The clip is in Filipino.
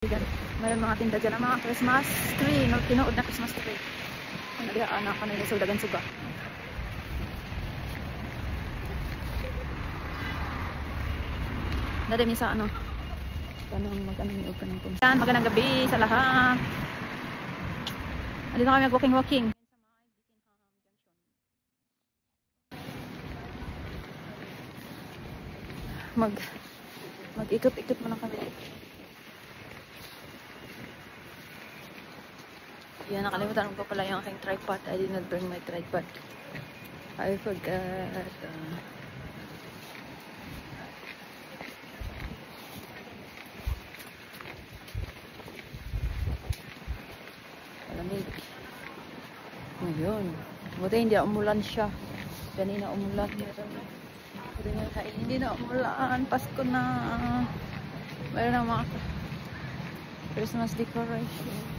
dyan. Mayroon mga tinda dyan ng mga Christmas tree. No, tinuod na Christmas tree. Ano diya, anak ka na yung sudagan suga. Dati sa ano. Tanong mag-anong yung kanang punta. Magandang gabi sa lahat. Dito kami mag-walking. Mag-ikot-ikot mo lang kami. Yan, nakalimutan ko pala yung aking tripod. I did not bring my tripod. I forgot. Malamig. Ayun. Buti hindi na umulan siya. Kanina umulan. Hindi na umulan. Pasko na. Mayroon na mga Christmas decoration.